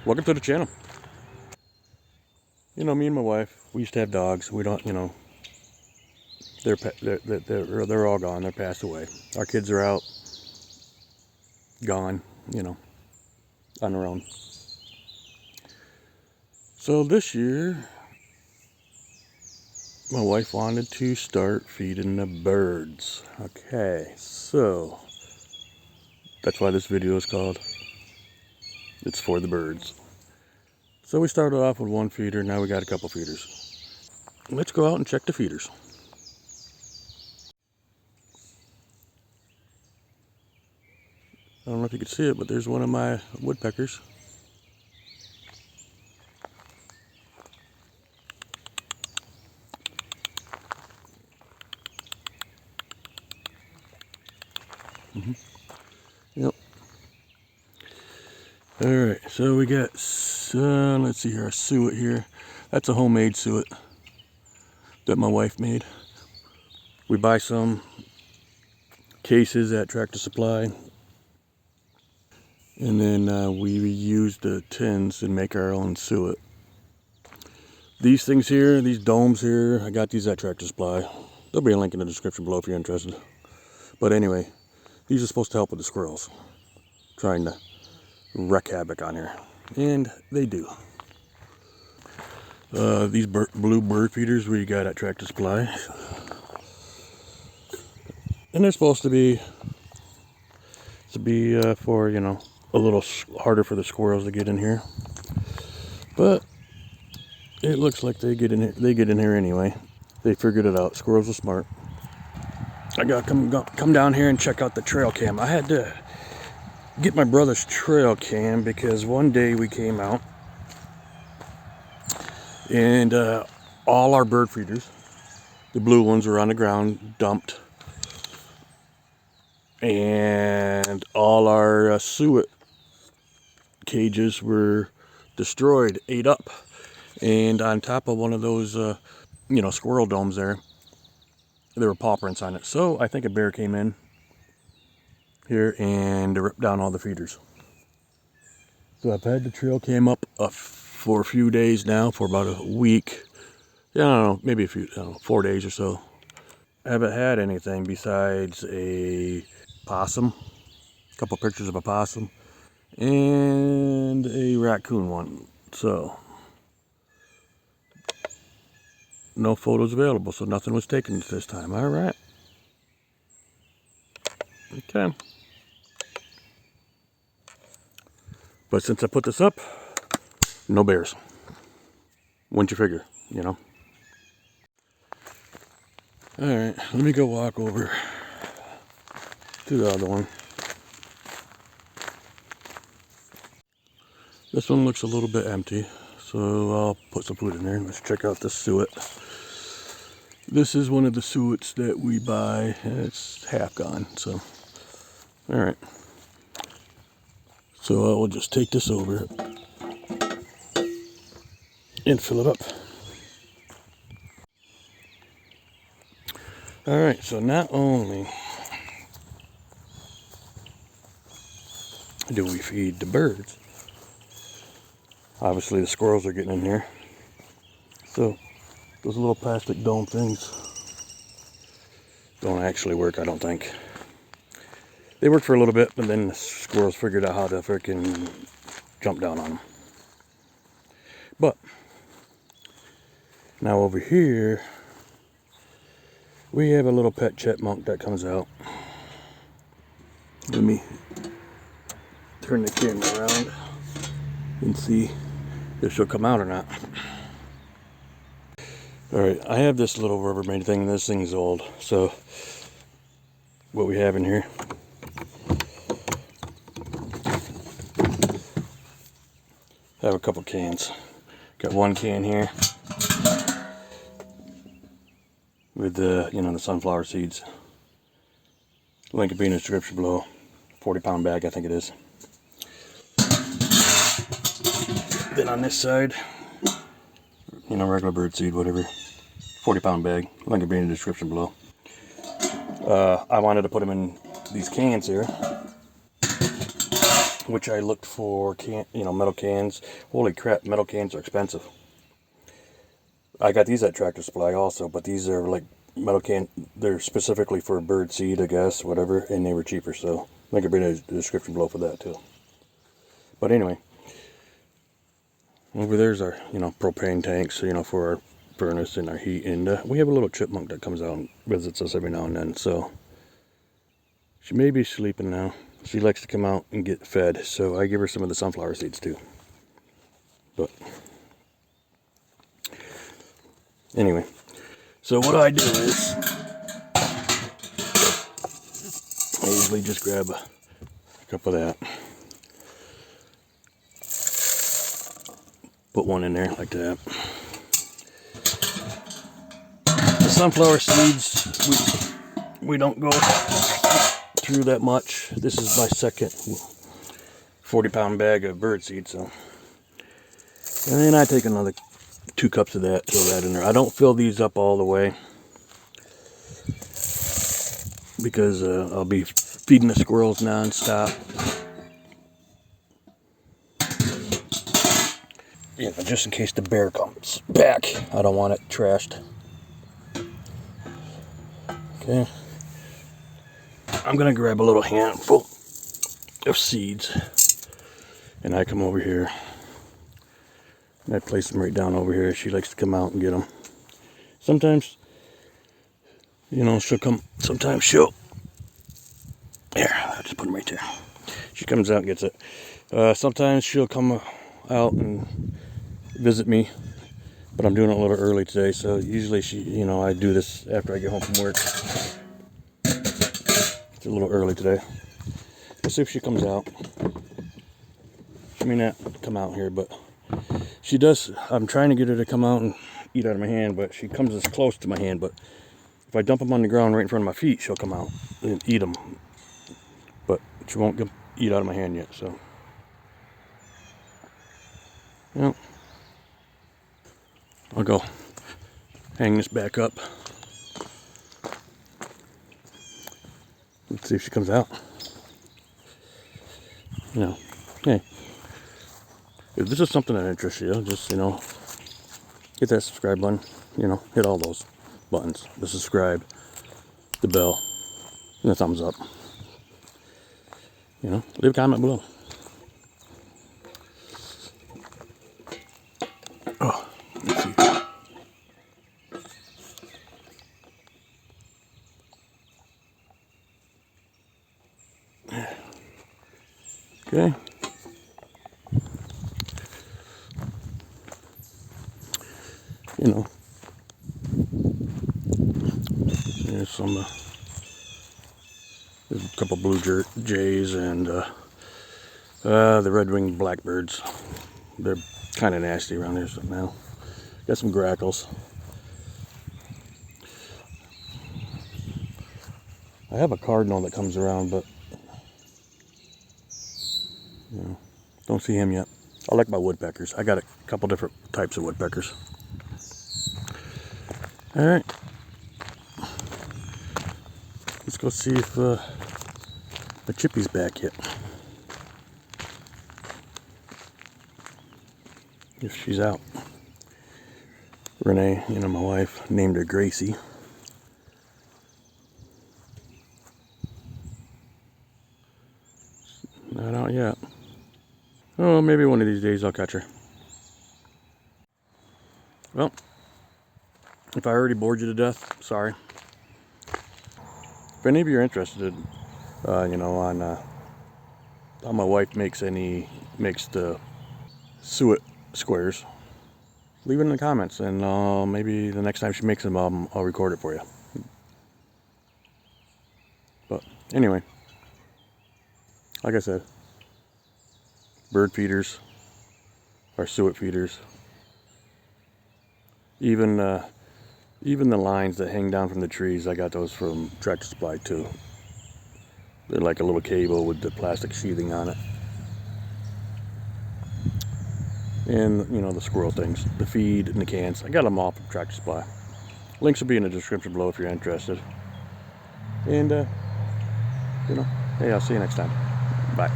Welcome to the channel. You know, me and my wife, we used to have dogs. We don't, you know, they're all gone. They're passed away. Our kids are out, gone, you know, on their own. So this year, my wife wanted to start feeding the birds. Okay, so that's why this video is called It's for the Birds. So we started off with one feeder, now we got a couple feeders. Let's go out and check the feeders. I don't know if you can see it, but there's one of my woodpeckers. Yep. Alright, so we got, let's see here, a suet here. That's a homemade suet that my wife made. We buy some cases at Tractor Supply, and then we use the tins and make our own suet. These things here, these domes here, I got these at Tractor Supply. There'll be a link in the description below if you're interested. But anyway, these are supposed to help with the squirrels trying to wreak havoc on here, and they do. These blue bird feeders we got at Tractor Supply, and they're supposed to be for, you know, a little harder for the squirrels to get in here, but it looks like they get in here. They get in here anyway. They figured it out. Squirrels are smart. I gotta come down here and check out the trail cam. I had to get my brother's trail cam because one day we came out and all our bird feeders, the blue ones, were on the ground, dumped, and all our suet cages were destroyed, ate up. And on top of one of those, you know, squirrel domes there were paw prints on it. So I think a bear came in here and ripped down all the feeders. So I've had the trail cam up for a few days now, for about a week. Yeah, I don't know, maybe 4 days or so. I haven't had anything besides a possum, a couple pictures of a possum, and a raccoon one. So no photos available, so nothing was taken this time. All right. Okay. But since I put this up, no bears. Wouldn't you figure, you know? All right, let me go walk over to the other one. This one looks a little bit empty, so I'll put some food in there. Let's check out this suet. This is one of the suets that we buy, and it's half gone, so. All right. So I will just take this over and fill it up. All right, so not only do we feed the birds, obviously the squirrels are getting in here. So those little plastic dome things don't actually work, I don't think. They worked for a little bit, but then the squirrels figured out how to freaking jump down on them. But now over here, we have a little pet chipmunk that comes out. Let me turn the camera around and see if she'll come out or not. Alright, I have this little Rubbermaid thing. This thing's old. So what we have in here, I have a couple cans. Got one can here with the, you know, the sunflower seeds. Link will be in the description below. 40-pound bag, I think it is. Then on this side, you know, regular bird seed, whatever. 40-pound bag. Link will be in the description below. I wanted to put them in these cans here. which I looked for metal cans. Holy crap, metal cans are expensive. I got these at Tractor Supply also, but these are like metal can. They're specifically for bird seed, I guess, whatever, and they were cheaper. So I could bring a description below for that too. But anyway, over there's our propane tanks, for our furnace and our heat, and we have a little chipmunk that comes out and visits us every now and then. So she may be sleeping now. She likes to come out and get fed, so I give her some of the sunflower seeds too. But anyway, so what I do is I usually just grab a cup of that, put one in there like that. The sunflower seeds, we don't go through that much. This is my second 40-pound bag of bird seed, so. And then I take another 2 cups of that, throw that in there. I don't fill these up all the way because I'll be feeding the squirrels non-stop. Yeah, just in case the bear comes back, I don't want it trashed. Okay. I'm gonna grab a little handful of seeds, and I come over here and I place them right down over here. She likes to come out and get them. Sometimes, she'll come. Sometimes she'll. Here, I'll just put them right there. She comes out and gets it. Sometimes she'll come out and visit me, but I'm doing it a little early today. So usually I do this after I get home from work. It's a little early today. Let's see if she comes out. She may not come out here, but she does. I'm trying to get her to come out and eat out of my hand, but she comes as close to my hand. But if I dump them on the ground right in front of my feet, she'll come out and eat them. But she won't eat out of my hand yet, so. Well, I'll go hang this back up. Let's see if she comes out. Hey, if this is something that interests you, just, hit that subscribe button. Hit all those buttons. The subscribe, the bell, and the thumbs up. Leave a comment below. Oh, let's see. Okay. There's some, there's a couple blue jays and the red-winged blackbirds. They're kind of nasty around here now. Got some grackles. I have a cardinal that comes around, but don't see him yet. I like my woodpeckers. I got a couple different types of woodpeckers. All right. Let's go see if the chippy's back yet. If she's out. Renee, my wife, named her Gracie. Not out yet. Oh, maybe one of these days I'll catch her. Well, if I already bored you to death, sorry. If any of you are interested, on how my wife makes the suet squares, leave it in the comments, and maybe the next time she makes them, I'll record it for you. But anyway, like I said, bird feeders are suet feeders. Even the lines that hang down from the trees, I got those from Tractor Supply too. They're like a little cable with the plastic sheathing on it. And, the squirrel things, the feed and the cans. I got them all from Tractor Supply. Links will be in the description below if you're interested. And, hey, I'll see you next time. Bye.